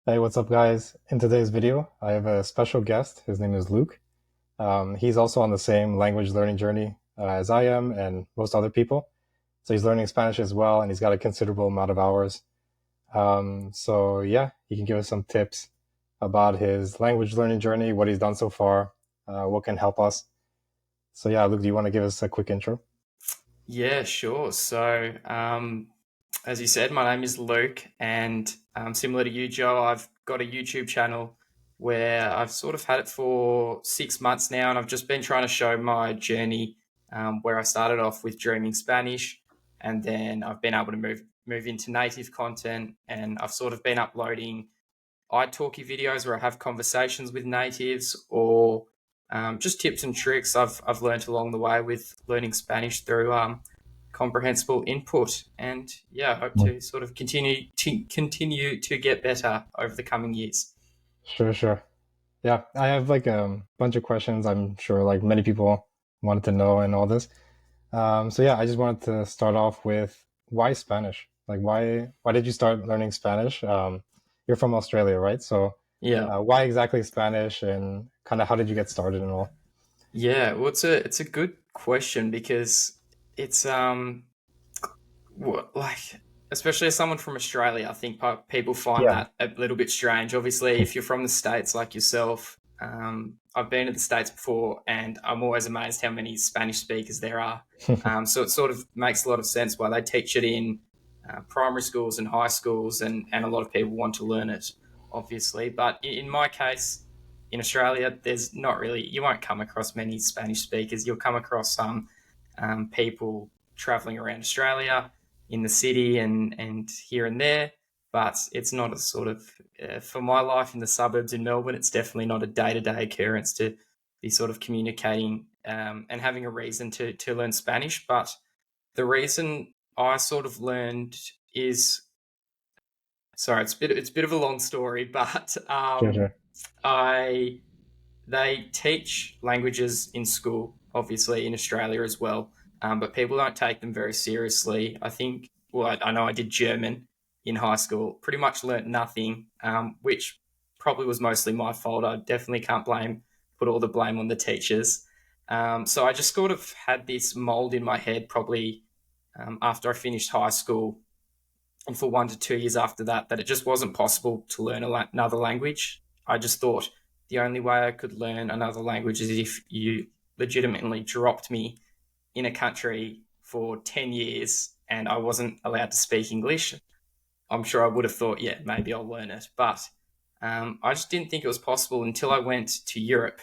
Hey, what's up, guys? In today's video, I have a special guest. His name is Luke. He's also on the same language learning journey as I am and most other people. So he's learning Spanish as well, and he's got a considerable amount of hours. So yeah, he can give us some tips about his language learning journey, what he's done so far, what can help us. So yeah, Luke, do you want to give us a quick intro? Yeah, sure. As you said, my name is Luke, and similar to you, Joe, I've got a YouTube channel where I've sort of had it for 6 months now, and I've just been trying to show my journey where I started off with dreaming Spanish, and then I've been able to move into native content, and I've sort of been uploading italki videos where I have conversations with natives or just tips and tricks I've learned along the way with learning Spanish through comprehensible input. And yeah, I hope Mhm. to sort of continue to get better over the coming years. Sure, sure. Yeah, I have like a bunch of questions. I'm sure like many people wanted to know and all this. So yeah, I just wanted to start off with why Spanish? Like why did you start learning Spanish? You're from Australia, right? So Yeah. why exactly Spanish and kind of how did you get started and all? Yeah, well, it's a good question because it's like especially as someone from Australia, I think people find Yeah. that a little bit strange. Obviously, if you're from the States like yourself, I've been to the States before, and I'm always amazed how many Spanish speakers there are. So it sort of makes a lot of sense why they teach it in primary schools and high schools, and a lot of people want to learn it, obviously. But in my case, in Australia, there's not really, you won't come across many Spanish speakers. You'll come across some people traveling around Australia in the city and here and there, but it's not a sort of, for my life in the suburbs in Melbourne, it's definitely not a day to day occurrence to be sort of communicating and having a reason to learn Spanish. But the reason I sort of learned is sorry, it's a bit of a long story, but Sure, sure. I they teach languages in school, obviously in Australia as well, but people don't take them very seriously. I think, well, I know I did German in high school, pretty much learnt nothing, which probably was mostly my fault. I definitely can't put all the blame on the teachers. So I just sort of had this mold in my head, probably after I finished high school, and for 1 to 2 years after that, that it just wasn't possible to learn another language. I just thought the only way I could learn another language is if you legitimately dropped me in a country for 10 years and I wasn't allowed to speak English. I'm sure I would have thought, yeah, maybe I'll learn it. But I just didn't think it was possible until I went to Europe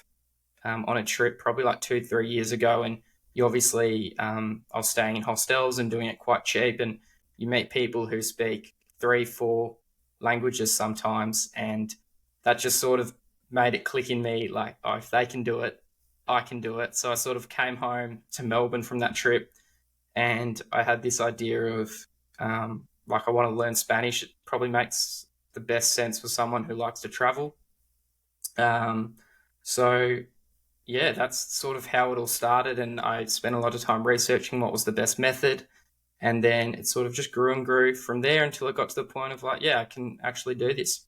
on a trip probably like 2, 3 years ago. And you obviously, I was staying in hostels and doing it quite cheap. And you meet people who speak three, four languages sometimes. And that just sort of made it click in me like, oh, if they can do it, I can do it. So I sort of came home to Melbourne from that trip and I had this idea of like, I want to learn Spanish. It probably makes the best sense for someone who likes to travel. Um, so yeah, that's sort of how it all started. And I spent a lot of time researching what was the best method. And then it sort of just grew and grew from there until it got to the point of like, yeah, I can actually do this.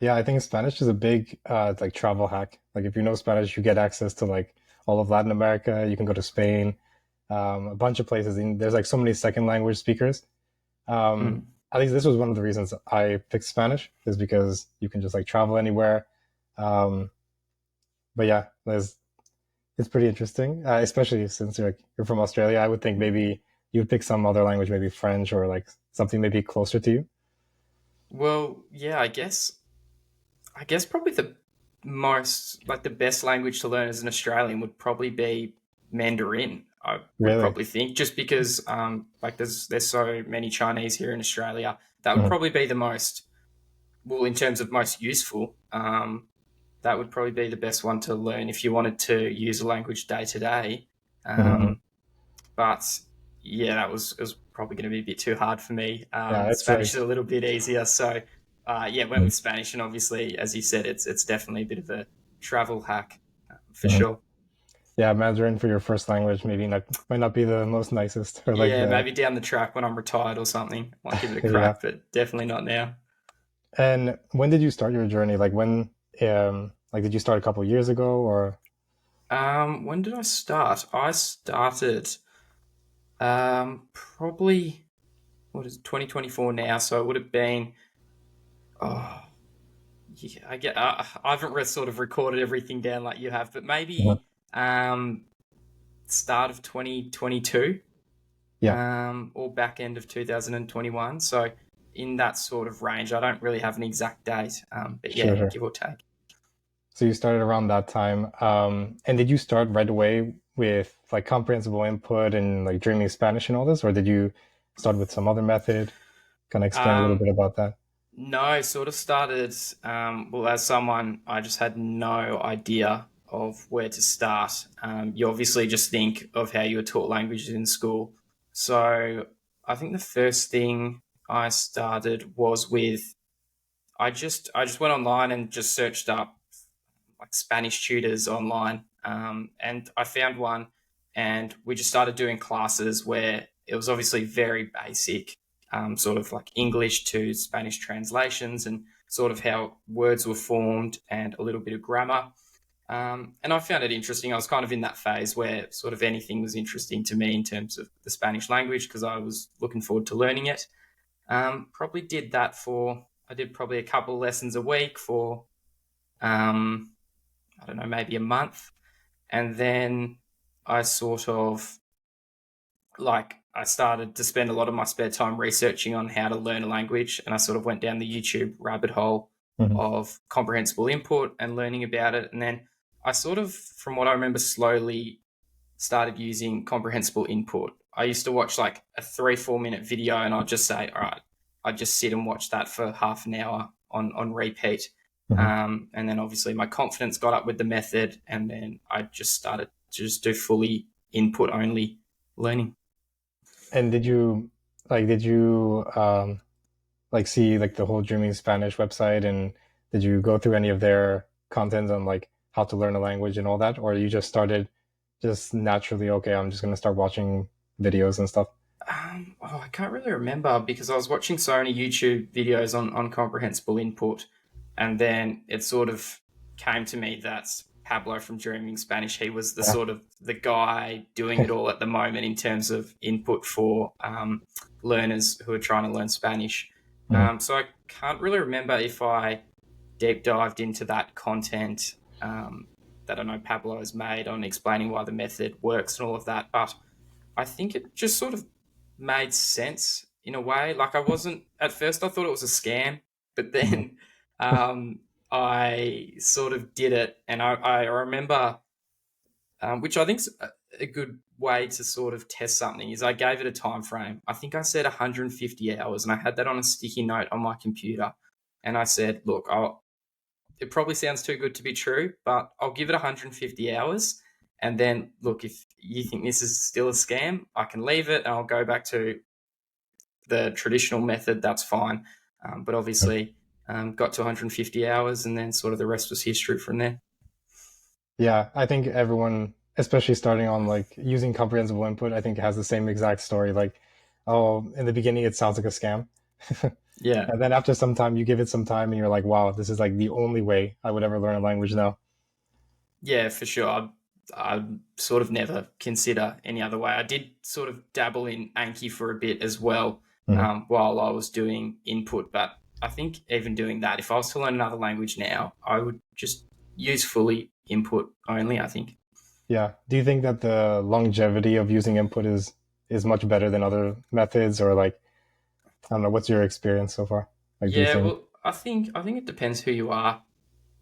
Yeah, I think Spanish is a big like travel hack. Like if you know Spanish, you get access to like all of Latin America. You can go to Spain, a bunch of places. And there's like so many second language speakers. Mm. At least this was one of the reasons I picked Spanish is because you can just like travel anywhere. Um, but yeah, it's pretty interesting, especially since you're from Australia. I would think maybe you would pick some other language, maybe French or like something maybe closer to you. Well, yeah, I guess probably the most like the best language to learn as an Australian would probably be Mandarin. I would Really? probably think just because like there's so many Chinese here in Australia. That would Mhm. probably be the most well in terms of most useful. That would probably be the best one to learn if you wanted to use a language day to day. Mhm. Um, But yeah, it was probably going to be a bit too hard for me. Yeah, it's Spanish like is a little bit easier, so yeah, went Mhm. with Spanish, and obviously, as you said, it's definitely a bit of a travel hack for Mhm. sure. Yeah, Mandarin for your first language maybe not might not be the most nicest or like Yeah, the maybe down the track when I'm retired or something, might give it a yeah. crack, but definitely not now. And when did you start your journey? Like when, like did you start a couple years ago or? When did I start? I started probably what is it, 2024 now, so it would have been oh yeah, I haven't sort of recorded everything down like you have, but Mhm. maybe start of 2022 Yeah, or back end of 2021. So in that sort of range, I don't really have an exact date, but sure, yeah, sure. give or take. So you started around that time. And did you start right away with like comprehensible input and like dreaming Spanish and all this, or did you start with some other method? Kind of explain a little Um, bit about that. No, sort of started. Well, as someone, I just had no idea of where to start. You obviously just think of how you were taught languages in school. So I think the first thing I started was with I just went online and just searched up like Spanish tutors online, and I found one, and we just started doing classes where it was obviously very basic, sort of like English to Spanish translations and sort of how words were formed and a little bit of grammar. And I found it interesting. I was kind of in that phase where sort of anything was interesting to me in terms of the Spanish language because I was looking forward to learning it. Probably did that for, I did probably a couple of lessons a week for um, I don't know, maybe a month. And then I sort of I started to spend a lot of my spare time researching on how to learn a language. And I sort of went down the YouTube rabbit hole Hmm. of comprehensible input and learning about it. And then I sort of, from what I remember, slowly started using comprehensible input. I used to watch like a 3-4 minute video and I'd just say, all right, I'd just sit and watch that for half an hour on repeat. Hmm. And then obviously my confidence got up with the method and then I just started to just do fully input only learning. And did you like see like the whole Dreaming Spanish website and did you go through any of their content on like how to learn a language and all that, or you just started just naturally? Okay, I'm just gonna start watching videos and stuff. I can't really remember because I was watching so many YouTube videos on comprehensible input, and then it sort of came to me that Pablo from Dreaming Spanish, he was the Yeah. sort of the guy doing it all at the moment in terms of input for learners who are trying to learn Spanish. Mhm. So I can't really remember if I deep dived into that content that I know Pablo has made on explaining why the method works and all of that, but I think it just sort of made sense in a way. Like I wasn't at first, I thought it was a scam, but Mhm. then I sort of did it, and I remember, which I think's a good way to sort of test something is I gave it a time frame. I think I said 150 hours, and I had that on a sticky note on my computer, and I said, "Look, it probably sounds too good to be true, but I'll give it 150 hours. And then, look, if you think this is still a scam, I can leave it and I'll go back to the traditional method. That's fine." But obviously, got to 150 hours and then sort of the rest was history from there. Yeah, I think everyone, especially starting on like using comprehensible input, I think has the same exact story. Like, oh, in the beginning it sounds like a scam. Yeah. And then after some time, you give it some time and you're like, wow, this is like the only way I would ever learn a language now. Yeah, for sure. I sort of never consider any other way. I did sort of dabble in Anki for a bit as well Mhm. while I was doing input, but I think even doing that, if I was to learn another language now, I would just use fully input only, I think. Yeah. Do you think that the longevity of using input is much better than other methods, or like I don't know, what's your experience so far? Like, do you Yeah, think? well, I think it depends who you are.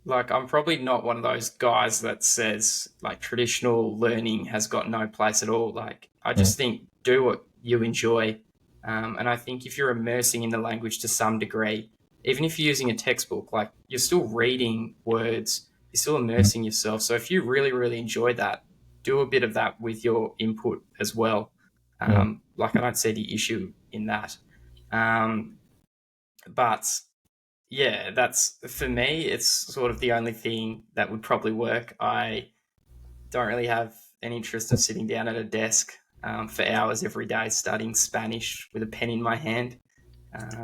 Like, I'm probably not one of those guys that says like traditional learning has got no place at all. Like, I Mm. just think do what you enjoy. And I think if you're immersing in the language to some degree, even if you're using a textbook, like you're still reading words, you're still Mm. immersing yourself. So if you really, really enjoy that, do a bit of that with your input as well. Mm. Like, I don't see the issue in that. Um, but yeah, that's for me. It's sort of the only thing that would probably work. I don't really have an interest of sitting down at a desk for hours every day studying Spanish with a pen in my hand.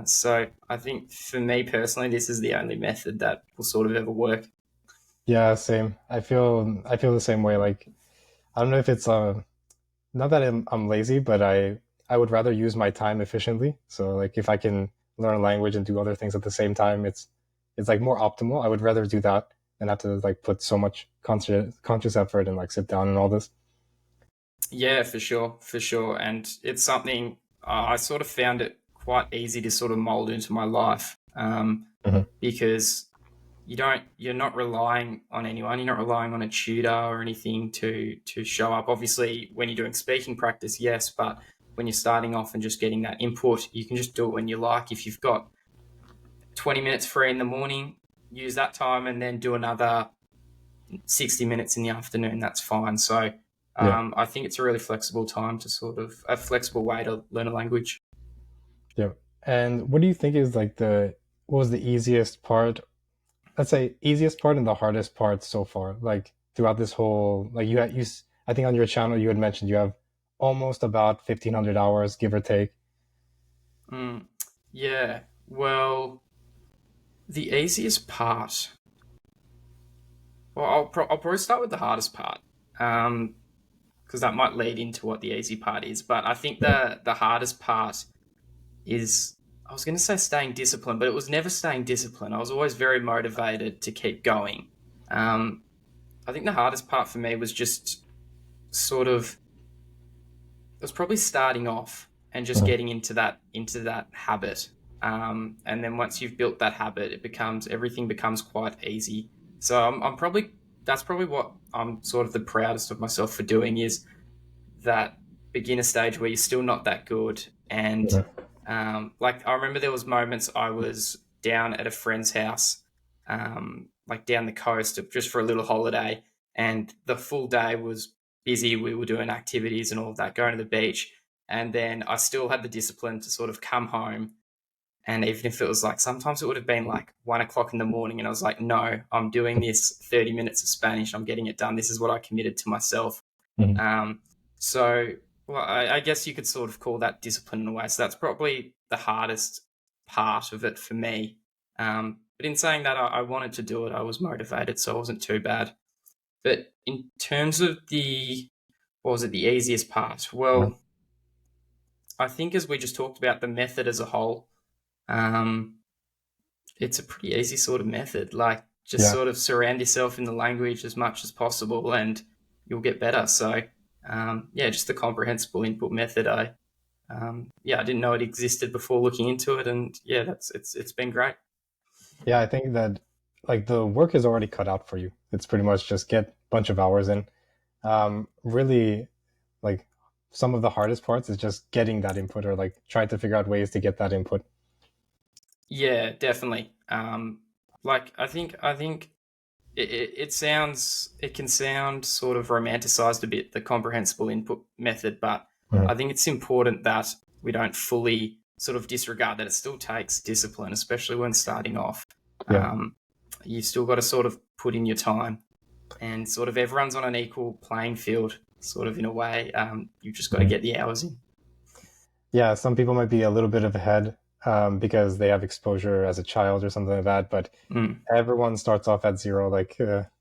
So I think for me personally, this is the only method that will sort of ever work. Yeah, same. I feel the same way. Like I don't know if it's not that I'm lazy, but I would rather use my time efficiently. So like if I can learn a language and do other things at the same time, it's like more optimal. I would rather do that than have to like put so much conscious effort and like sit down and all this. Yeah, for sure. And it's something I sort of found it quite easy to sort of mold into my life, Hmm. because you're not relying on anyone. You're not relying on a tutor or anything to show up. Obviously, when you're doing speaking practice, yes, but when you're starting off and just getting that input, you can just do it when you like. If you've got 20 minutes free in the morning, use that time and then do another 60 minutes in the afternoon. That's fine. So Yeah, I think it's a really flexible time to sort of a flexible way to learn a language. yeah. And what do you think is like the what was the easiest part? Let's say easiest part and the hardest part so far, like throughout this whole like I think on your channel you had mentioned you have almost about 1,500 hours, give or take. Mm, yeah. Well, the easiest part. Well, I'll probably start with the hardest part, because that might lead into what the easy part is. But I think Mhm. the hardest part is, I was going to say staying disciplined, but it was never staying disciplined. I was always very motivated to keep going. Um, I think the hardest part for me was just sort of, it was probably starting off and just Mhm. getting into that habit. And then once you've built that habit, it becomes everything becomes quite easy. So I'm probably that's probably what I'm sort of the proudest of myself for doing is that beginner stage where you're still not that good. And Mhm. like I remember there was moments I was down at a friend's house, like down the coast just for a little holiday, and the full day was busy. We were doing activities and all of that, going to the beach, and then I still had the discipline to sort of come home. And even if it was like sometimes it would have been like 1 o'clock in the morning, and I was like, no, I'm doing this 30 minutes of Spanish. I'm getting it done. This is what I committed to myself. Mhm. Um, so, well, I guess you could sort of call that discipline in a way. So that's probably the hardest part of it for me. But in saying that, I wanted to do it. I was motivated, so it wasn't too bad. But in terms of what was it, the easiest part? Mhm. Well, I think as we just talked about the method as a whole, um, it's a pretty easy sort of method. Like just Yeah. sort of surround yourself in the language as much as possible, and you'll get better. So yeah, just the comprehensible input method. I didn't know it existed before looking into it, and yeah, it's been great. Yeah, I think that like the work is already cut out for you. It's pretty much just get a bunch of hours in. Really, like some of the hardest parts is just getting that input or like trying to figure out ways to get that input. Yeah, definitely. Like I think it can sound sort of romanticized a bit, the comprehensible input method, but Mhm. I think it's important that we don't fully sort of disregard that it still takes discipline, especially when starting off. Yeah. Um, you've still got to sort of put in your time, and sort of everyone's on an equal playing field, sort of in a way. You've just got to Mhm. get the hours in. Yeah, some people might be a little bit of ahead because they have exposure as a child or something like that, but Mm. everyone starts off at zero. Like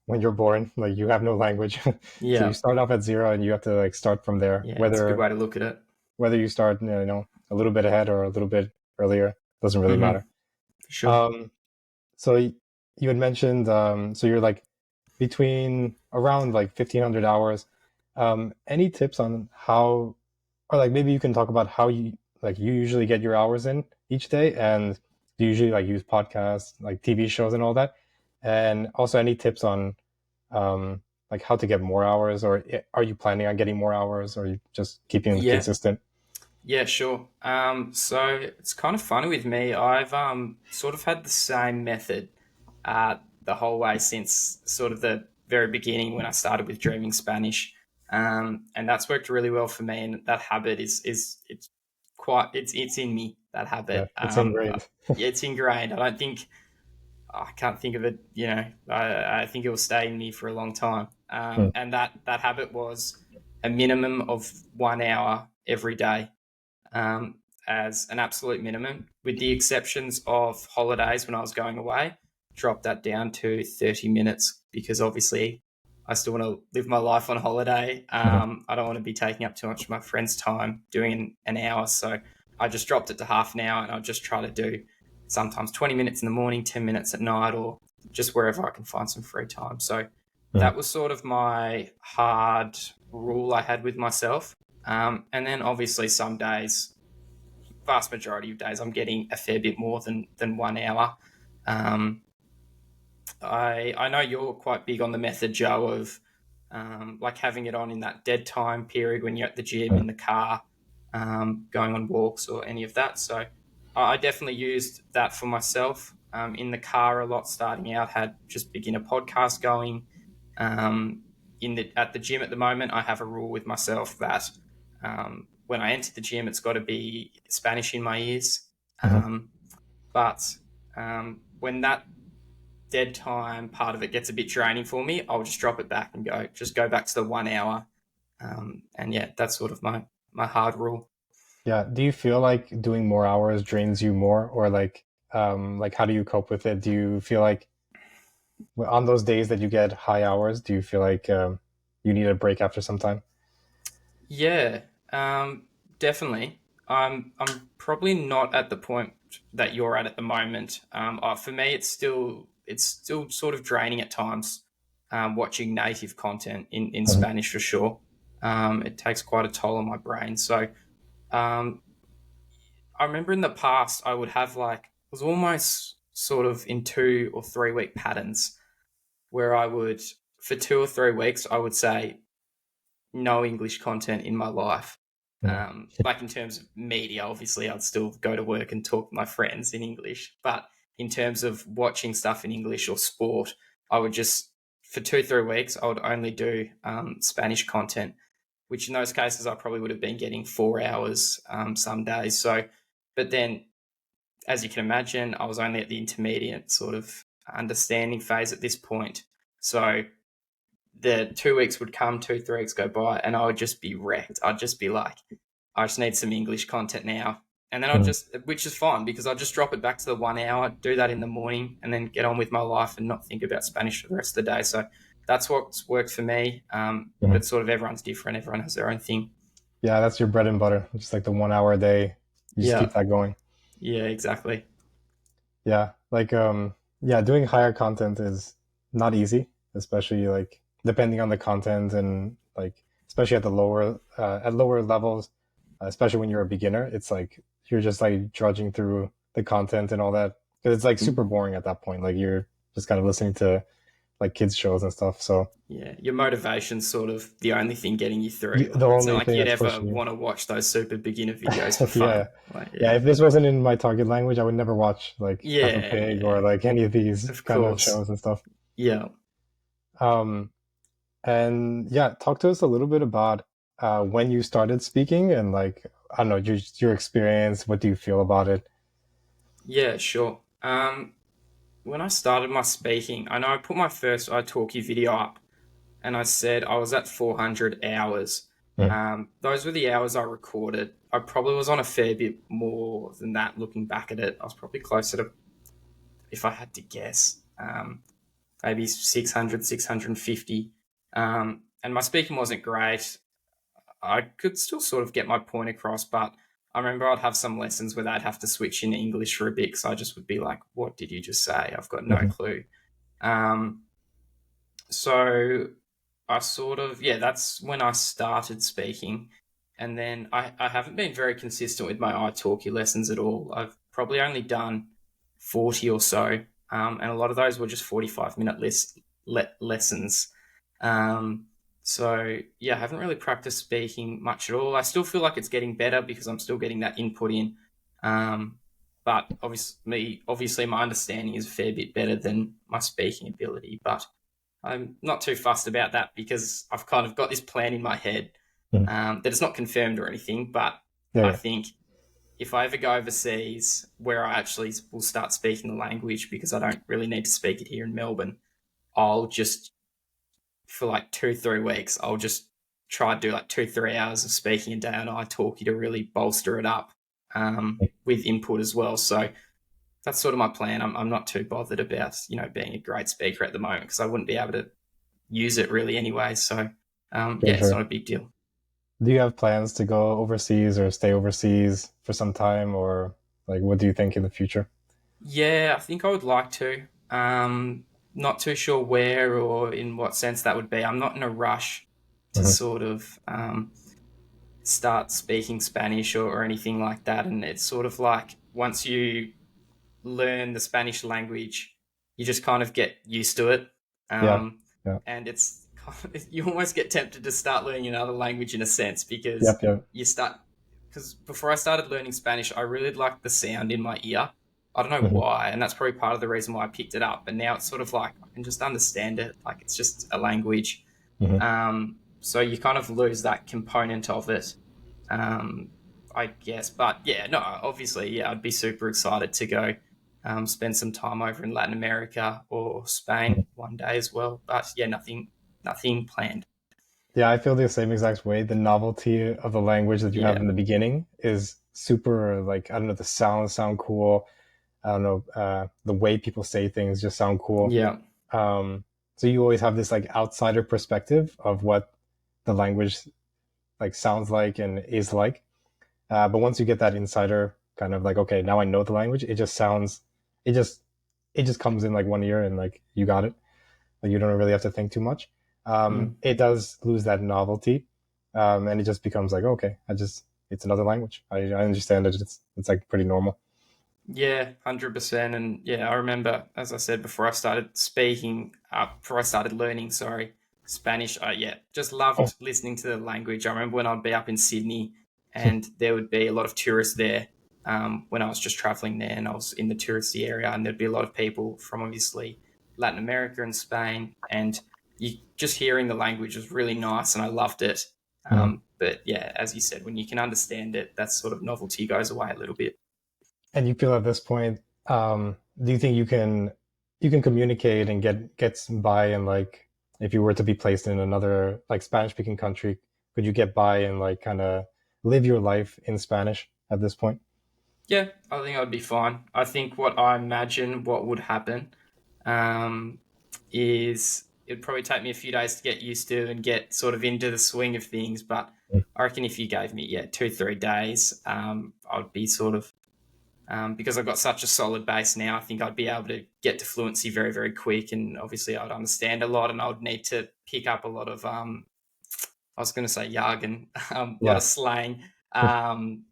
when you're born, like you have no language, so you Yeah, start off at zero and you have to like start from there. yeah, it's a good Whether way to look at it. you start, a little bit ahead or a little bit earlier, doesn't really Mm-hmm. matter. For sure. Um, so you had mentioned, so you're like between around like 1,500 hours. Any tips on how, or like maybe you can talk about how you usually get your hours in each day, and do you usually like use podcasts, like TV shows and all that, and also any tips on like how to get more hours, or are you planning on getting more hours, or are you just keeping it Yeah, consistent? yeah, sure. So it's kind of funny with me. I've sort of had the same method the whole way since sort of the very beginning when I started with Dreaming Spanish, and that's worked really well for me. And that habit is it's in me. That Yeah, habit, it's ingrained. it's ingrained. I don't think I can't think of it. I think it will stay in me for a long time. Hmm. And that habit was a minimum of 1 hour every day. Um, as an absolute minimum, with the exceptions of holidays when I was going away. Dropped that down to 30 minutes because obviously I still want to live my life on holiday. Mhm. I don't want to be taking up too much of my friend's time doing an hour. So I just dropped it to half an hour, and I just try to do sometimes 20 minutes in the morning, 10 minutes at night, or just wherever I can find some free time. So Mhm. that was sort of my hard rule I had with myself. And then obviously some days, vast majority of days, I'm getting a fair bit more than 1 hour. Um, I know you're quite big on the method, Joe, of like having it on in that dead time period when you're at the gym, Mhm. in the car, going on walks or any of that. So I definitely used that for myself, in the car a lot starting out, had just beginner podcast going. Um, at the gym at the moment, I have a rule with myself that when I enter the gym, it's got to be Spanish in my ears. Mhm. But when that dead time part of it gets a bit draining for me, I'll just drop it back and go back to the 1 hour. And yeah, that's sort of my hard rule. Yeah. Do you feel like doing more hours drains you more, or like how do you cope with it? Do you feel like on those days that you get high hours, do you feel like you need a break after some time? Yeah, definitely. I'm probably not at the point that you're at the moment. For me, it's still sort of draining at times. Watching native content in Mhm. Spanish for sure. It takes quite a toll on my brain. So um, I remember in the past I would have like, it was almost sort of in 2 or 3 week patterns where I would, for 2 or 3 weeks I would say no English content in my life. Mhm. Like in terms of media, obviously, I'd still go to work and talk to my friends in English. But in terms of watching stuff in English or sport, I would just, for 2, 3 weeks, I would only do Spanish content, which in those cases I probably would have been getting 4 hours some days. So, but then, as you can imagine, I was only at the intermediate sort of understanding phase at this point. So the 2 weeks would come, 2, 3 weeks go by, and I would just be wrecked. I'd just be like, I just need some English content now. And then I'd Mhm. just, which is fine because I'll just drop it back to the 1 hour, do that in the morning, and then get on with my life and not think about Spanish for the rest of the day. So that's what's worked for me. Mhm. But sort of everyone's different, everyone has their own thing. Yeah, that's your bread and butter. Just like the 1 hour a day, you just keep Yeah, that going. yeah, exactly. Yeah, yeah, doing higher content is not easy, especially like depending on the content and like especially at lower levels, especially when you're a beginner, it's like you're just like drudging through the content and all that because it's like super boring at that point. Like you're just kind of listening to like kids shows and stuff. So Yeah, your motivation's sort of the only thing getting you through. the Like, it's not only like thing you'd that's ever pushing you. want to watch those super beginner videos for Yeah. fun. Like, Yeah, yeah, if this wasn't in my target language, I would never watch like Peppa yeah, Pig or yeah, like any of these of kind of course. shows and stuff. Yeah. Um, and yeah, talk to us a little bit about when you started speaking and like I don't know your experience. What do you feel about it? Yeah, sure. When I started my speaking, I know I put my first iTalki video up and I said I was at 400 hours. Mm. Those were the hours I recorded. I probably was on a fair bit more than that looking back at it. I was probably closer to, if I had to guess, maybe 600, 650. And my speaking wasn't great. I could still sort of get my point across, but I remember I'd have some lessons where they'd have to switch into English for a bit because I just would be like, what did you just say? I've got no Mhm. clue. Um, so I sort of, yeah, that's when I started speaking. And then I haven't been very consistent with my iTalki lessons at all. I've probably only done 40 or so. And a lot of those were just 45-minute lessons. Um, so, yeah, I haven't really practiced speaking much at all. I still feel like it's getting better because I'm still getting that input in. Um, but obviously, my understanding is a fair bit better than my speaking ability. But I'm not too fussed about that because I've kind of got this plan in my head Mhm. that it's not confirmed or anything. But Yeah, I yeah. think if I ever go overseas where I actually will start speaking the language because I don't really need to speak it here in Melbourne, I'll just, for like 2, 3 weeks, I'll just try to do like 2, 3 hours of speaking a day on iTalki to really bolster it up. with input as well. So that's sort of my plan. I'm not too bothered about being a great speaker at the moment because I wouldn't be able to use it really anyway. So Sure, yeah, it's not sure. a big deal. Do you have plans to go overseas or stay overseas for some time, or like what do you think in the future? Yeah, I think I would like to. Not too sure where or in what sense that would be. I'm not in a rush to Hmm. sort of start speaking Spanish or anything like that. And it's sort of like once you learn the Spanish language, you just kind of get used to it. Yeah, Um, yeah, and it's you almost get tempted to start learning another language in a sense because yep, yep. you start because before I started learning Spanish, I really liked the sound in my ear. I don't know Hmm. why, and that's probably part of the reason why I picked it up. And now it's sort of like I can just understand it, like it's just a language. Hmm. So you kind of lose that component of it, um, I guess. But yeah, no, obviously, yeah, I'd be super excited to go spend some time over in Latin America or Spain one day as well. But yeah, nothing planned. Yeah, I feel the same exact way. The novelty of the language that you have Yeah, in the beginning is super, like, I don't know, the sounds sound cool. I don't know, the way people say things just sound cool. yeah, Um, so you always have this like outsider perspective of what the language like sounds like and is like. But once you get that insider kind of like, okay, now I know the language, it just sounds, it just, it just comes in like one ear and like you got it. Like you don't really have to think too much. mm, It does lose that novelty, and it just becomes like, okay, it's another language. I understand it. It's like pretty normal. yeah, 100%. And yeah, I remember, as I said before, I started speaking, before I started learning, sorry, Spanish. Yeah, just Oh, loved listening to the language. I remember when I'd be up in Sydney, and there would be a lot of tourists there. When I was just traveling there, and I was in the touristy area, and there'd be a lot of people from obviously Latin America and Spain, and you just hearing the language was really nice, and I loved it. mhm. But yeah, as you said, when you can understand it, that sort of novelty goes away a little bit. And you feel at this point, do you think you can communicate and get by and like if you were to be placed in another like Spanish speaking country, could you get by and like kind of live your life in Spanish at this point? Yeah, I think I'd be fine. I think what I imagine what would happen um, is it'd probably take me a few days to get used to and get sort of into the swing of things. But I reckon if you gave me, yeah, 2, 3 days, I'd be sort of, because I've got such a solid base now, I think I'd be able to get to fluency very, very quick. And obviously, I'd understand a lot and I would need to pick up a lot of, I was going to say jargon, a lot Yeah. of slang. Um,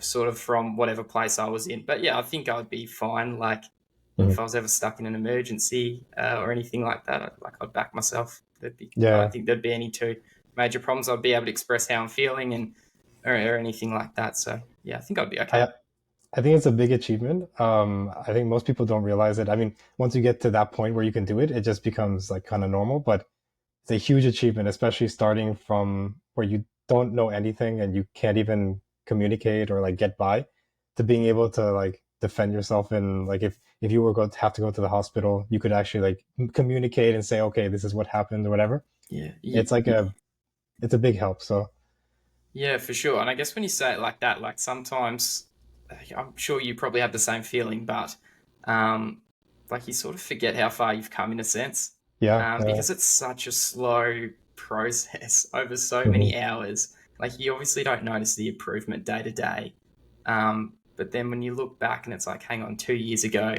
Sort of from whatever place I was in. But yeah, I think I'd be fine. Like if Mhm. I was ever stuck in an emergency or anything like that, like I'd back myself. I don't Yeah. think there'd be any two major problems. I'd be able to express how I'm feeling and or anything like that. So yeah, I think I'd be okay. I I think it's a big achievement. I think most people don't realize it. I mean, once you get to that point where you can do it, it just becomes like kind of normal. But it's a huge achievement, especially starting from where you don't know anything and you can't even communicate or like get by, to being able to like defend yourself and like if you were going to have to go to the hospital, you could actually like communicate and say, okay, this is what happened or whatever. Yeah, It's like it's a big help. So yeah, for sure. And I guess when you say it like that, like sometimes I'm sure you probably have the same feeling, but um, like you sort of forget how far you've come in a sense, yeah, yeah. because it's such a slow process over so Mhm. many hours. Like you obviously don't notice the improvement day to day, but then when you look back and it's like, hang on, 2 years ago,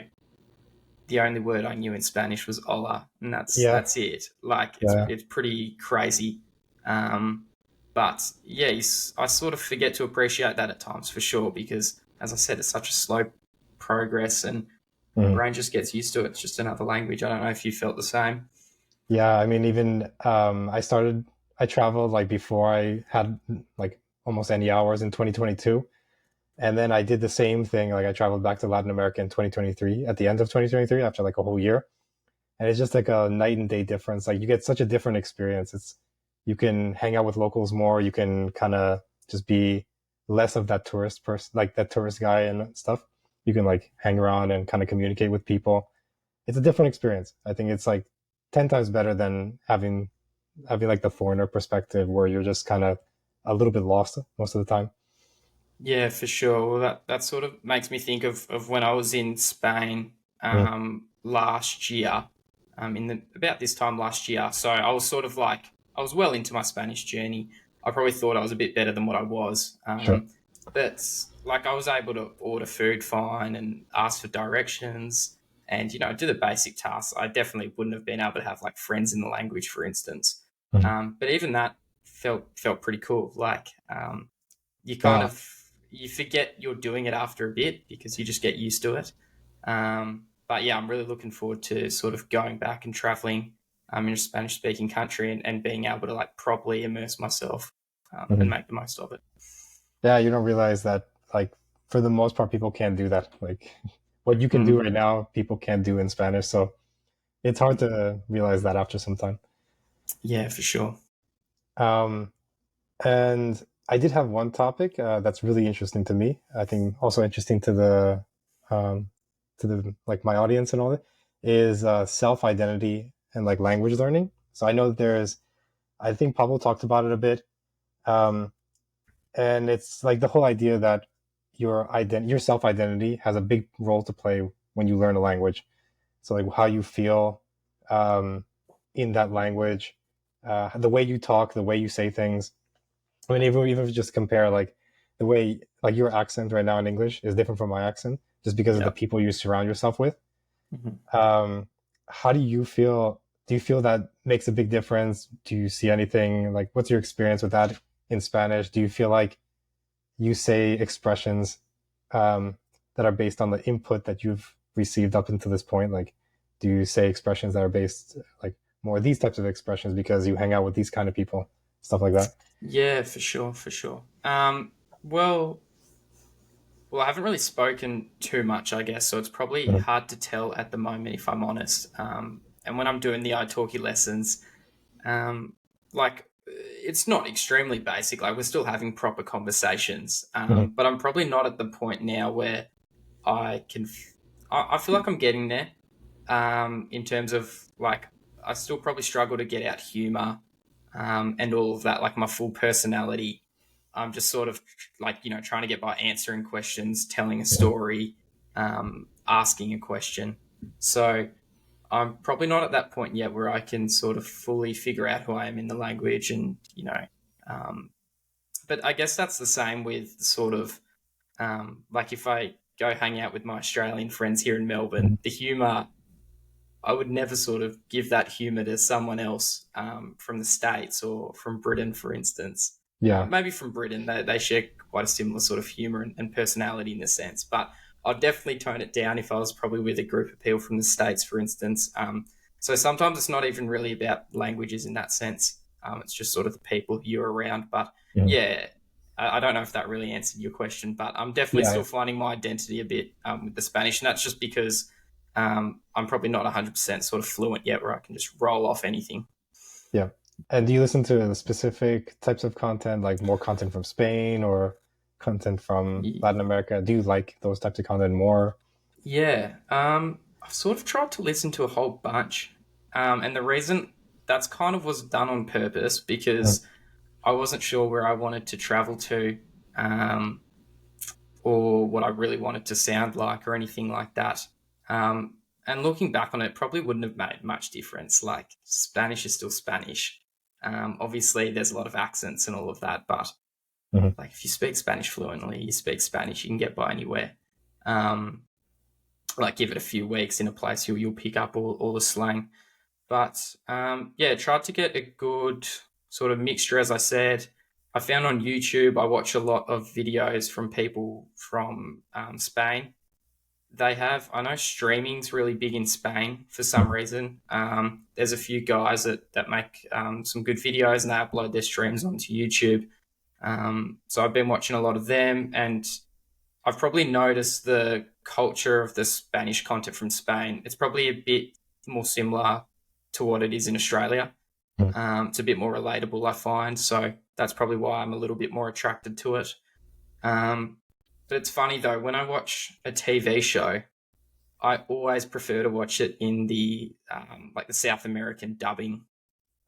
the only word I knew in Spanish was "hola," and Yeah, that's it. Like yeah. it's pretty crazy. Um, but yeah, I sort of forget to appreciate that at times for sure because, as I said, it's such a slow progress, and my Mhm. brain just gets used to it. It's just another language. I don't know if you felt the same. Yeah, I mean, even I traveled like before I had like almost any hours in 2022. And then I did the same thing. Like I traveled back to Latin America in 2023 at the end of 2023 after like a whole year. And it's just like a night and day difference. Like you get such a different experience. You can hang out with locals more. You can kind of just be less of that tourist person, like that tourist guy and stuff. You can like hang around and kind of communicate with people. It's a different experience. I think it's like 10 times better than having like the foreigner perspective where you're just kind of a little bit lost most of the time. Yeah, for sure. Well, that sort of makes me think of when I was in Spain Mm, last year, in the about this time last year. So I was sort of like I was well into my Spanish journey. I probably thought I was a bit better than what I was, sure. but like I was able to order food fine and ask for directions, and do the basic tasks. I definitely wouldn't have been able to have like friends in the language, for instance. Mhm. But even that felt pretty cool. Like you kind Yeah, of you forget you're doing it after a bit because you just get used to it. But yeah, I'm really looking forward to sort of going back and traveling in a Spanish speaking country and being able to like properly immerse myself and mhm. make the most of it. Yeah, you don't realize that like for the most part people can't do that. Like what you can do Mm. right now, people can't do in Spanish. So it's hard to realize that after some time. Yeah, for sure. Um, and I did have one topic that's really interesting to me. I think also interesting um, to the like my audience and all that is self identity and like language learning. So I know that there's I think Pablo talked about it a bit. Um, and it's like the whole idea that your self identity has a big role to play when you learn a language. So like how you feel um, in that language, the way you talk, the way you say things. I mean, even if you just compare like the way like your accent right now in English is different from my accent, just because of the Yeah. people you surround yourself with. Mhm. How do you feel? Do you feel that makes a big difference? Do you see anything like what's your experience with that in Spanish? Do you feel like you say expressions um, that are based on the input that you've received up until this point? Like, do you say expressions that are based like more these types of expressions because you hang out with these kind of people, stuff like that? Yeah, for sure, for sure. Well, well, I haven't really spoken too much, I guess, so it's probably Mhm. hard to tell at the moment, if I'm honest. And when I'm doing the italki lessons, Um, like it's not extremely basic. Like we're still having proper conversations, Mhm. but I'm probably not at the point now where I can. I feel like I'm getting there. In terms of like, I still probably struggle to get out humor, and all of that. Like my full personality. I'm just sort of like trying to get by answering questions, telling a Mhm. story, asking a question. So I'm probably not at that point yet where I can sort of fully figure out who I am in the language, and um, but I guess that's the same with sort of like if I go hang out with my Australian friends here in Mhm. Melbourne, the humour I would never sort of give that humor to someone else from the States or from Britain, for instance. Yeah, Maybe from Britain, they share quite a similar sort of humor and personality in this sense. But I'd definitely tone it down if I was probably with a group of people from the States, for instance. So sometimes it's not even really about languages in that sense. It's just sort of the people you're around. But Mhm. yeah, I don't know if that really answered your question, but I'm definitely Yeah, still finding my identity a bit with the Spanish. And that's just because I'm probably not 100% sort of fluent yet where I can just roll off anything. yeah. And do you listen to specific types of content, like more content from Spain or content from Latin America? Do you like those types of content more? Yeah, I've sort of tried to listen to a whole bunch. And the reason that's kind of was done on purpose Mhm. because I wasn't sure where I wanted to travel to, um, or what I really wanted to sound like or anything like that. And looking back on it, probably wouldn't have made much difference. Like Spanish is still Spanish. Obviously, there's a lot of accents and all of that, but Mhm. like if you speak Spanish fluently, you speak Spanish, you can get by anywhere. Um, like give it a few weeks in a place, you'll pick up all the slang. But yeah, tried to get a good sort of mixture, as I said. I found on YouTube, I watch a lot of videos from people from Spain. They have, I know streaming's really big in Spain for some Mhm. reason. There's a few guys that make some good videos and they upload their streams onto YouTube. So I've been watching a lot of them, and I've probably noticed the culture of the Spanish content from Spain. It's probably a bit more similar to what it is in Australia. Mhm. It's a bit more relatable, I find. So that's probably why I'm a little bit more attracted to it. Um, but it's funny though, when I watch a TV show, I always prefer to watch it in the like the South American dubbing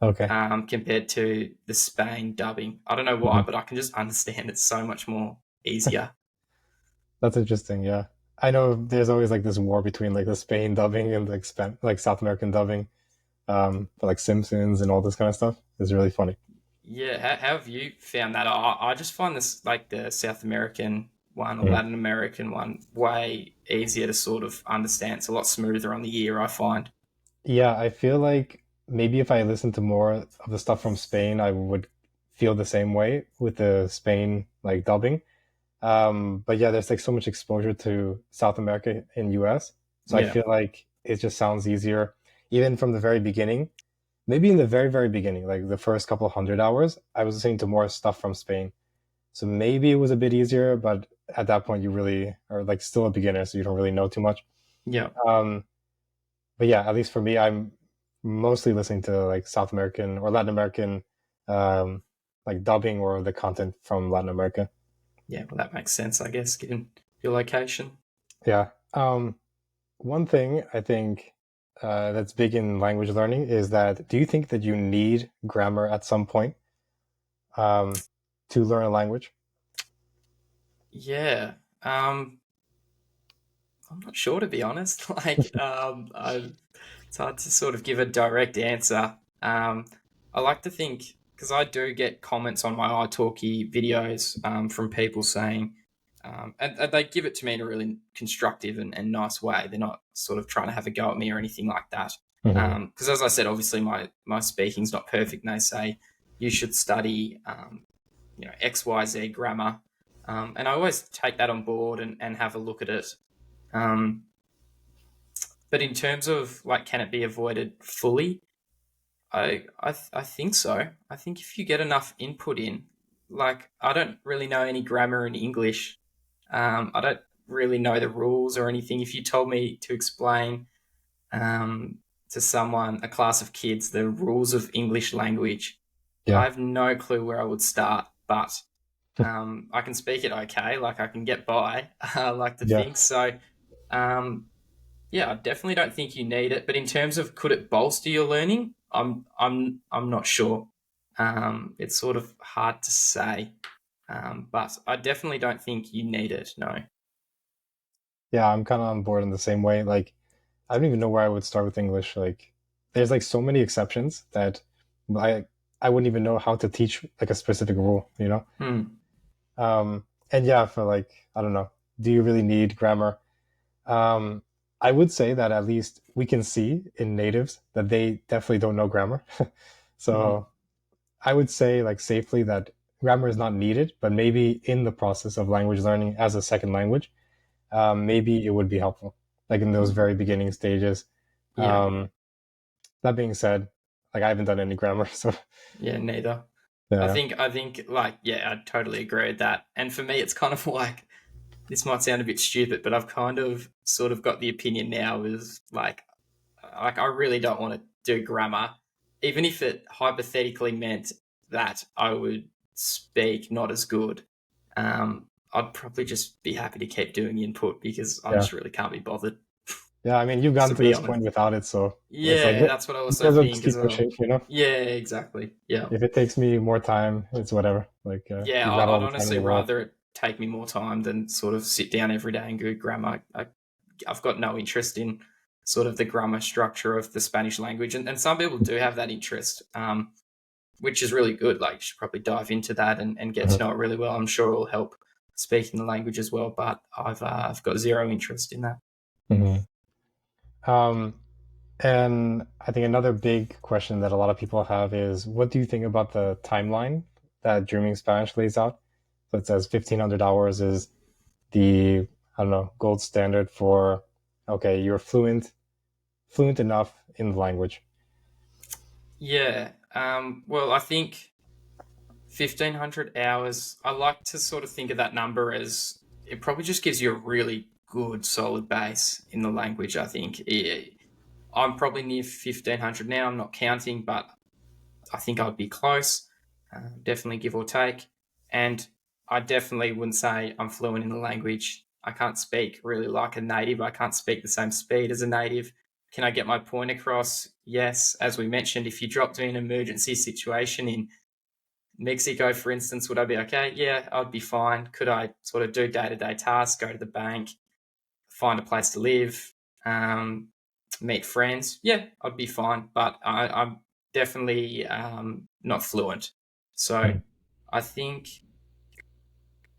Okay. compared to the Spain dubbing. I don't know why, Mhm. but I can just understand it so much more. easier. That's interesting. Yeah, I know there's always like this war between like the Spain dubbing and like like South American dubbing, for like Simpsons and all this kind of stuff. It's really funny. Yeah, how have you found that? I just find this like the South American one or Mhm. Latin American one way easier to sort of understand. It's a lot smoother on the ear, I find. Yeah, I feel like maybe if I listened to more of the stuff from Spain, I would feel the same way with the Spain like dubbing. But yeah, there's like so much exposure to South America in US. So I Yeah, feel like it just sounds easier, even from the very beginning. Maybe in the very, very beginning, like the first couple hundred hours, I was listening to more stuff from Spain. So maybe it was a bit easier, but at that point you really are like still a beginner, so you don't really know too much. yeah, Um, but yeah, at least for me, I'm mostly listening to like South American or Latin American, um, like dubbing or the content from Latin America. yeah. Well, that makes sense, I guess, given your location. Yeah. One thing I think that's big in language learning is that do you think that you need grammar at some point, um, to learn a language? Yeah. Um, I'm not sure to be honest. It's hard to sort of give a direct answer. I like to think because I do get comments on my italki videos from people saying, and they give it to me in a really constructive and nice way. They're not sort of trying to have a go at me or anything like that. Hmm. Because as I said, obviously my speaking's not perfect, and they say you should study, XYZ grammar, and I always take that on board and have a look at it. Um, but in terms of like, can it be avoided fully? I think so. I think if you get enough input in, like I don't really know any grammar in English. I don't really know the rules or anything. If you told me to explain um, to someone, a class of kids, the rules of English language, I Yeah. have no clue where I would start. But I can speak it okay. Like I can get by. I like to Yeah. think so. Um, yeah, I definitely don't think you need it. But in terms of could it bolster your learning, I'm not sure. It's sort of hard to say. But I definitely don't think you need it. No. Yeah, I'm kind of on board in the same way. Like, I don't even know where I would start with English. Like, there's like so many exceptions that I I wouldn't even know how to teach like a specific rule, you know? Hmm. And yeah, for like, I don't know, do you really need grammar? Um, I would say that at least we can see in natives that they definitely don't know grammar. Hmm. So I would say like safely that grammar is not needed, but maybe in the process of language learning as a second language, maybe it would be helpful, like in those very beginning stages. Yeah. Um, that being said, like I haven't done any grammar, so Yeah. Neither. yeah, I think like yeah, I totally agree with that. And for me, it's kind of like this might sound a bit stupid, but I've kind of sort of got the opinion now is like I really don't want to do grammar, even if it hypothetically meant that I would speak not as good. I'd probably just be happy to keep doing input because I yeah, just really can't be bothered, yeah. I mean, you've to gotten to be this honest. point without it, so it's like Yeah, that's what I you also guys will just think as keep well. pushing, you know. Yeah, exactly. Yeah. If it takes me more time, it's whatever. Like Yeah, you've got all I'd the time in honestly the world. rather it take me more time than sort of sit down every day and go grammar. I've got no interest in sort of the grammar structure of the Spanish language, and some people do have that interest, which is really good. Like, you should probably dive into that and get to Mhm. know it really well. I'm sure it'll help speaking the language as well, but I've got zero interest in that. Mhm. Um, and I think another big question that a lot of people have is, what do you think about the timeline that Dreaming Spanish lays out? So it says 1,500 hours is the, I don't know, gold standard for, okay, you're fluent enough in the language. Yeah. Well, I think 1,500 hours, I like to sort of think of that number as it probably just gives you a really good, solid base in the language, I think. I'm probably near 1,500 now. I'm not counting, but I think I'd be close, definitely give or take. And I definitely wouldn't say I'm fluent in the language. I can't speak really like a native. I can't speak the same speed as a native. Can I get my point across? Yes. As we mentioned, if you dropped me in an emergency situation in Mexico, for instance, would I be okay? Yeah, I'd be fine. Could I sort of do day-to-day tasks, go to the bank, find a place to live, um, meet friends? Yeah, I'd be fine. But I'm definitely not fluent. So Mhm. I think,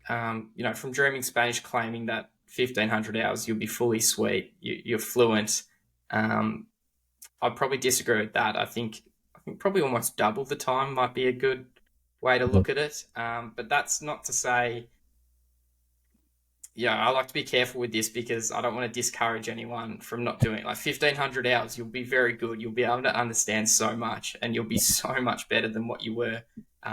from Dreaming Spanish claiming that 1,500 hours you'll be fully sweet, you're fluent. Um, I'd probably disagree with that. I think probably almost double the time might be a good way to Mhm. look at it. But that's not to say, yeah, I like to be careful with this because I don't want to discourage anyone from not doing it. Like 1,500 hours, you'll be very good. You'll be able to understand so much, and you'll be so much better than what you were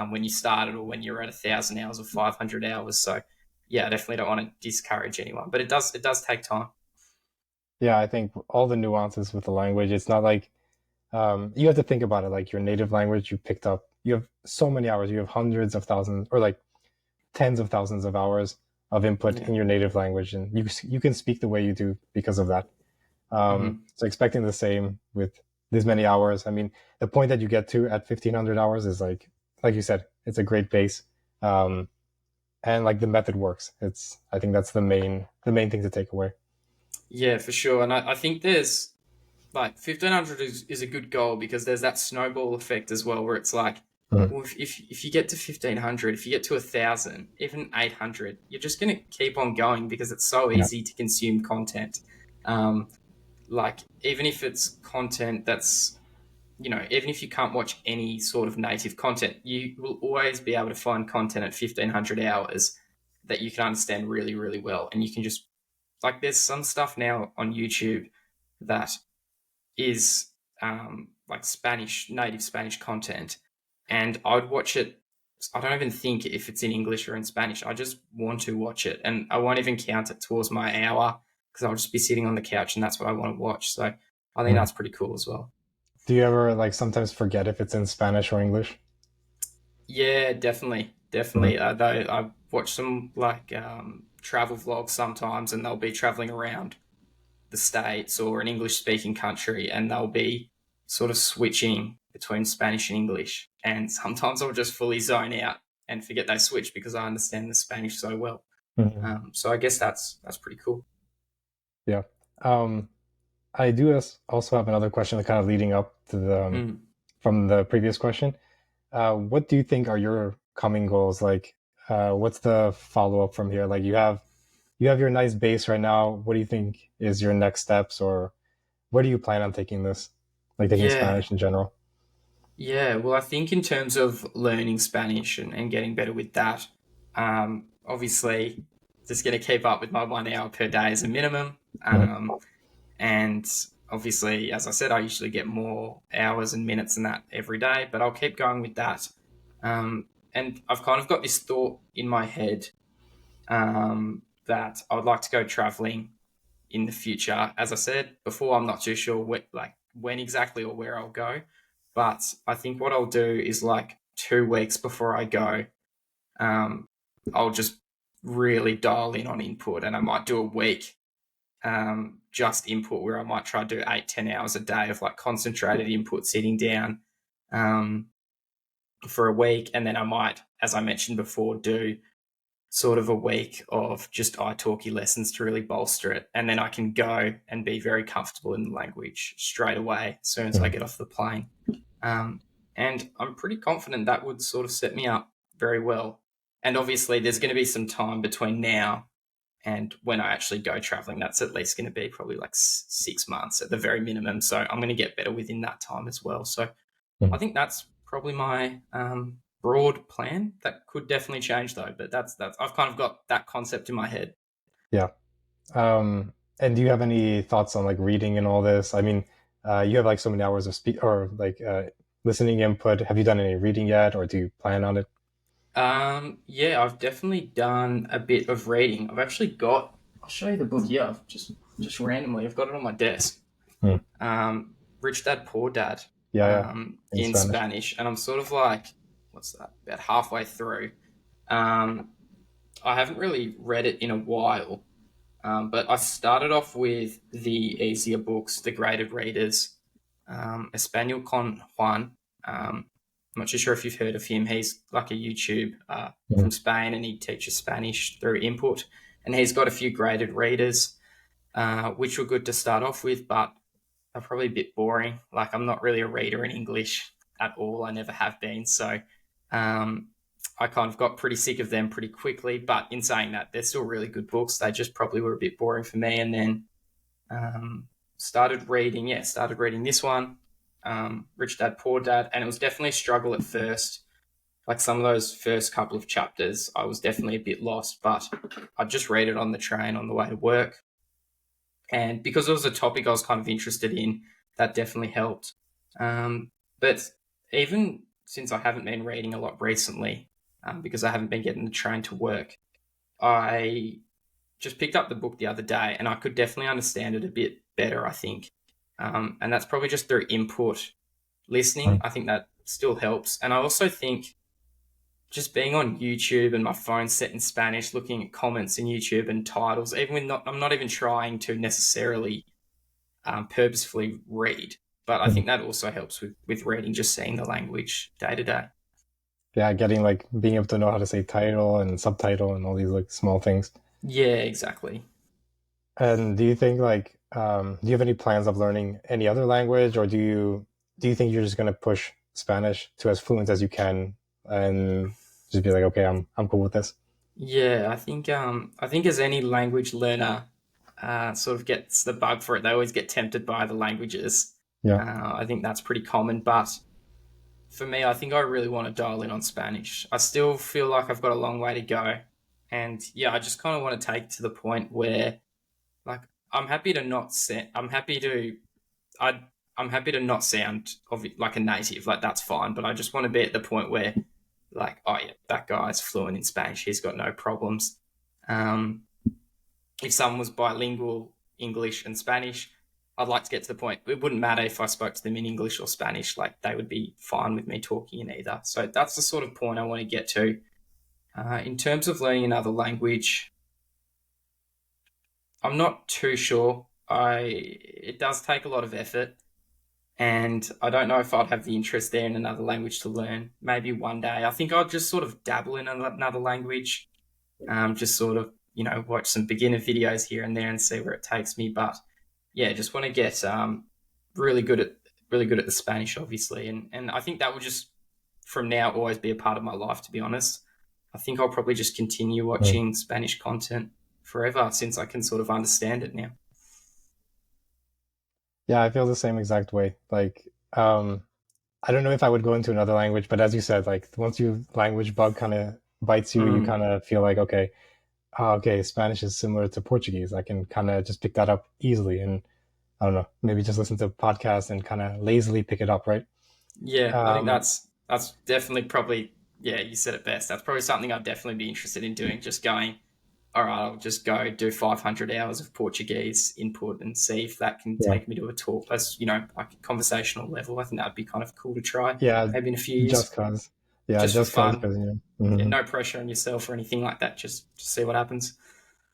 when you started or when you were at 1,000 hours or 500 hours. So, yeah, I definitely don't want to discourage anyone, but it does take time. Yeah, I think all the nuances with the language, it's not like you have to think about it like your native language you picked up. You have so many hours, you have hundreds of thousands or like tens of thousands of hours of input Yeah. in your native language, and you can speak the way you do because of that. Hmm. So expecting the same with this many hours, I mean, the point that you get to at 1,500 hours is like you said, it's a great base, um, and like the method works. It's I think that's the main thing to take away. Yeah, for sure. And I think there's like 1,500 is a good goal because there's that snowball effect as well, where it's like, Mhm. well, if you get to 1,500, if you get to 1,000, even 800, you're just going to keep on going because it's so Yeah. easy to consume content. Um, like, even if it's content that's, even if you can't watch any sort of native content, you will always be able to find content at 1,500 hours that you can understand really, really well. And you can just, like, there's some stuff now on YouTube that is like Spanish, native Spanish content, and I'd watch it. I don't even think if it's in English or in Spanish. I just want to watch it, and I won't even count it towards my hour because I'll just be sitting on the couch, and that's what I want to watch. So I think Mhm. that's pretty cool as well. Do you ever like sometimes forget if it's in Spanish or English? Yeah, definitely, Mhm. definitely. Though I watch some like travel vlogs sometimes, and they'll be traveling around the States or an English speaking country, and they'll be sort of switching between Spanish and English. And sometimes I'll just fully zone out and forget they switch because I understand the Spanish so well. Mhm. So I guess that's pretty cool. Yeah. Um, I do also have another question, kind of leading up to the Mm. from the previous question. What do you think are your coming goals? Like, what's the follow up from here? Like, you have your nice base right now. What do you think is your next steps, or where do you plan on taking this? Like taking Yeah, Spanish in general. yeah. Well, I think in terms of learning Spanish and getting better with that, obviously, just going to keep up with my 1 hour per day as a minimum. Mhm. And obviously, as I said, I usually get more hours and minutes than that every day, but I'll keep going with that. And I've kind of got this thought in my head that I would like to go traveling in the future. As I said before, I'm not too sure like when exactly or where I'll go, but I think what I'll do is like 2 weeks before I go, um, I'll just really dial in on input, and I might do a week just input where I might try to do 8-10 hours a day of like concentrated input sitting down um, for a week. And then I might, as I mentioned before, do sort of a week of just italki lessons to really bolster it. And then I can go and be very comfortable in the language straight away as soon as I Mhm. get off the plane. Um, and I'm pretty confident that would sort of set me up very well. And obviously, there's going to be some time between now and when I actually go traveling, that's at least going to be probably like 6 months at the very minimum. So I'm going to get better within that time as well. So I Mhm. think that's probably my broad plan. That could definitely change though, but that's I've kind of got that concept in my head. Yeah. And do you have any thoughts on like reading and all this? I mean, you have like so many hours of speak or like listening input. Have you done any reading yet, or do you plan on it? Yeah, I've definitely done a bit of reading. I've actually got. I'll show you the book here. I've just randomly, I've got it on my desk. Hmm. Rich Dad Poor Dad, Yeah, yeah, in in Spanish. Spanish, and I'm sort of like, what's that? About halfway through. Um, I haven't really read it in a while, but I started off with the easier books, the graded readers, Espanol con Juan. Um, I'm not too sure if you've heard of him. He's like a YouTube Mhm. from Spain, and he teaches Spanish through Input. And he's got a few graded readers, which were good to start off with, but are probably a bit boring. Like, I'm not really a reader in English at all. I never have been. So um, I kind of got pretty sick of them pretty quickly. But in saying that, they're still really good books. They just probably were a bit boring for me. And then um, started reading this one, Rich Dad Poor Dad, and it was definitely a struggle at first. Like, some of those first couple of chapters, I was definitely a bit lost, but I just read it on the train on the way to work, and because it was a topic I was kind of interested in, that definitely helped. But even since I haven't been reading a lot recently, because I haven't been getting the train to work, I just picked up the book the other day, and I could definitely understand it a bit better, I think. And that's probably just through input listening. I think that still helps. And I also think just being on YouTube and my phone set in Spanish, looking at comments in YouTube and titles, even when I'm not even trying to necessarily purposefully read, but I Mhm. think that also helps with reading, just seeing the language day to day. Yeah, getting like being able to know how to say title and subtitle and all these like small things. Yeah, exactly. And do you think like do you have any plans of learning any other language, or do you think you're just gonna push Spanish to as fluent as you can and just be like, okay, I'm cool with this? Yeah, I think as any language learner sort of gets the bug for it, they always get tempted by the languages. Yeah. I think that's pretty common, but for me, I think I really want to dial in on Spanish. I still feel like I've got a long way to go, and yeah, I just kind of want to take it to the point where, like, I'm happy to not say, I'm happy to I I'm happy to not sound like a native, like that's fine, but I just want to be at the point where, like, oh yeah, that guy's fluent in Spanish, he's got no problems. Um, if someone was bilingual English and Spanish, I'd like to get to the point. It wouldn't matter if I spoke to them in English or Spanish, like they would be fine with me talking in either. So that's the sort of point I want to get to. In terms of learning another language, I'm not too sure. I It does take a lot of effort, and I don't know if I'd have the interest there in another language to learn. Maybe one day. I think I'd just sort of dabble in another language, just sort of, watch some beginner videos here and there and see where it takes me. But yeah, just want to get really good at really good at the Spanish, obviously, and I think that will just from now always be a part of my life. To be honest, I think I'll probably just continue Mm. watching Spanish content forever since I can sort of understand it now. Yeah, I feel the same exact way. Like, I don't know if I would go into another language, but as you said, like once you language bug kind of bites you, you Mm, kind of feel like, okay, okay, Spanish is similar to Portuguese. I can kind of just pick that up easily, and I don't know, maybe just listen to podcasts and kind of lazily pick it up, right? yeah, I think Um, that's definitely probably, yeah, you said it best. That's probably something I'd definitely be interested in doing. Just going, all right, I'll just go do 500 hours of Portuguese input and see if that can yeah, take me to a talk. That's, like a conversational level. I think that'd be kind of cool to try yeah, maybe in a few years, just cause, yeah, just for just cause, fun. because Yeah, mhm. no pressure on yourself or anything like that. Just see what happens.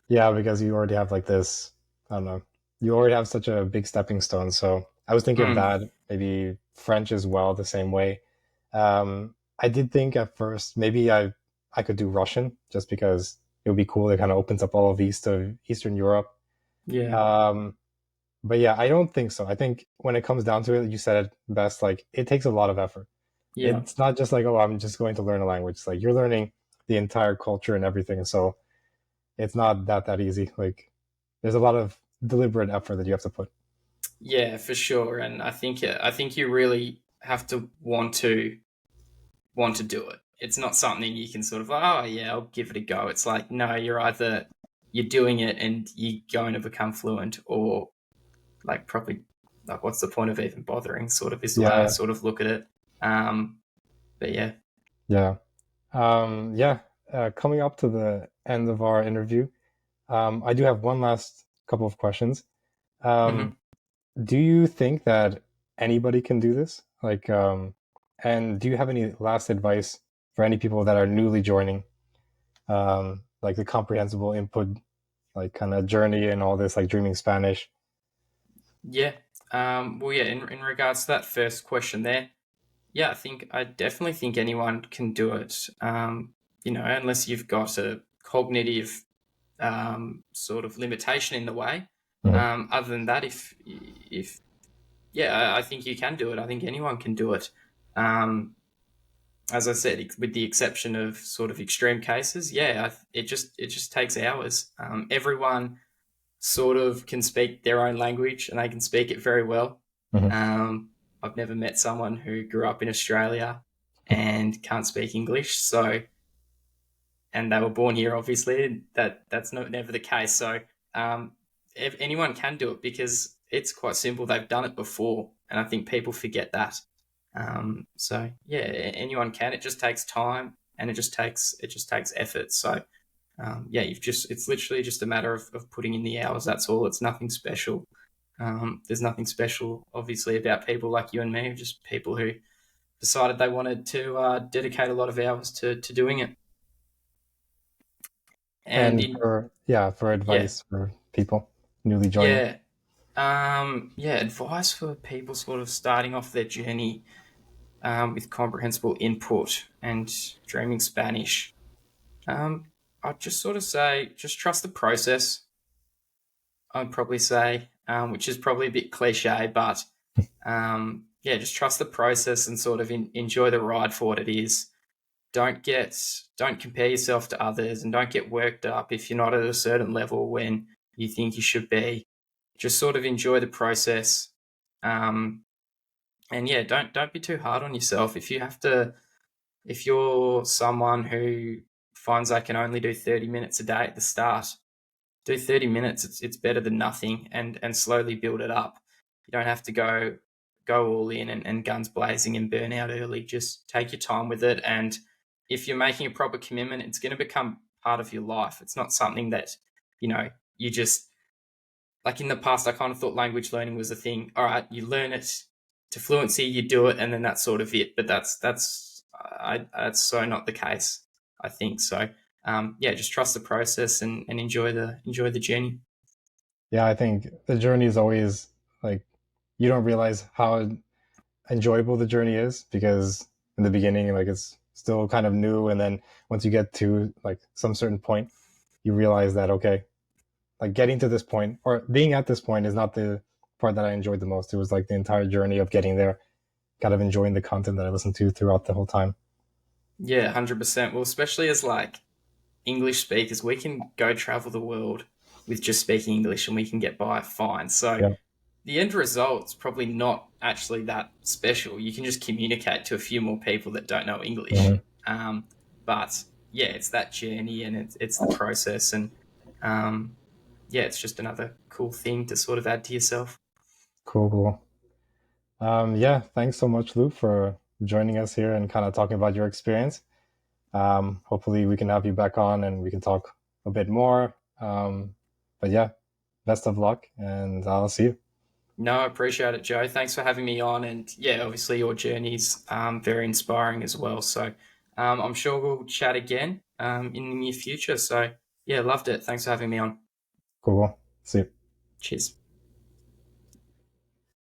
Yeah, because you already have like this, I don't know, you already have such a big stepping stone. So I was thinking of Mm, that, maybe French as well, the same way. I did think at first maybe I could do Russian just because it would be cool. It kind of opens up all of Eastern Europe. yeah, Um, but yeah, I don't think so. I think when it comes down to it, you said it best, like it takes a lot of effort. yeah, It's not just like, oh, I'm just going to learn a language. It's like you're learning the entire culture and everything. So it's not that easy. Like there's a lot of deliberate effort that you have to put. yeah, for sure. And I think you really have to want to do it. It's not something you can sort of, oh yeah, I'll give it a go. It's like, no, you're doing it and you're going to become fluent, or like probably, like, what's the point of even bothering? Sort of is the way I Yeah, sort of look at it. Um, but yeah. yeah, yeah. Coming up to the end of our interview, I do have one last couple of questions. Um, Hmm. do you think that anybody can do this? Like, and do you have any last advice for any people that are newly joining, like the comprehensible input, like kind of journey and all this, like dreaming Spanish? Yeah. Well, yeah. In regards to that first question there, yeah, I definitely think anyone can do it. Unless you've got a cognitive sort of limitation in the way. Hmm. Other than that, if yeah, I think you can do it. I think anyone can do it. Um, as I said, with the exception of sort of extreme cases, yeah, it just takes hours. Everyone sort of can speak their own language and they can speak it very well. Hmm. Um, I've never met someone who grew up in Australia and can't speak English. So, and they were born here, obviously. That's not never the case. So, um, if anyone can do it because it's quite simple. They've done it before, and I think people forget that. So yeah, anyone can. It just takes time, and it just takes effort. So yeah, it's literally just a matter of putting in the hours. That's all. It's nothing special. There's nothing special, obviously, about people like you and me, just people who decided they wanted to dedicate a lot of hours to doing it. And And in for yeah, for yeah, advice for people newly joining. yeah, yeah, advice for people sort of starting off their journey with comprehensible input and dreaming Spanish. Um, I'd just sort of say, just trust the process. I'd probably say, which is probably a bit cliche, but yeah, just trust the process and sort of enjoy the ride for what it is. Don't compare yourself to others, and don't get worked up if you're not at a certain level when you think you should be. Just sort of enjoy the process, um, and yeah, don't be too hard on yourself. If you're someone who finds they can only do 30 minutes a day at the start, do 30 minutes. It's better than nothing, and slowly build it up. You don't have to go all in and guns blazing and burn out early. Just take your time with it. And if you're making a proper commitment, it's going to become part of your life. It's not something that, you know, you just, like in the past, I kind of thought language learning was a thing. All right, you learn it to fluency, you do it, and then that's sort of it. But that's so not the case. I think so. Yeah, just trust the process and enjoy the journey. Yeah, I think the journey is always like you don't realize how enjoyable the journey is because in the beginning, like it's still kind of new, and then once you get to like some certain point, you realize that okay, like getting to this point or being at this point is not the part that I enjoyed the most. It was like the entire journey of getting there, kind of enjoying the content that I listened to throughout the whole time. Yeah, 100%. Well, especially as like English speakers, we can go travel the world with just speaking English and we can get by fine. So Yeah. the end result's probably not actually that special. You can just communicate to a few more people that don't know English. Hmm. Um, but yeah, it's that journey and it's the process. And um, yeah, it's just another cool thing to sort of add to yourself. Cool, cool. Yeah, thanks so much, Lou, for joining us here and kind of talking about your experience. Hopefully, we can have you back on and we can talk a bit more. But yeah, best of luck, and I'll see you. No, I appreciate it, Joe. Thanks for having me on. And yeah, obviously your journey's very inspiring as well. So I'm sure we'll chat again in the near future. So yeah, loved it. Thanks for having me on. Cool. See you. Cheers.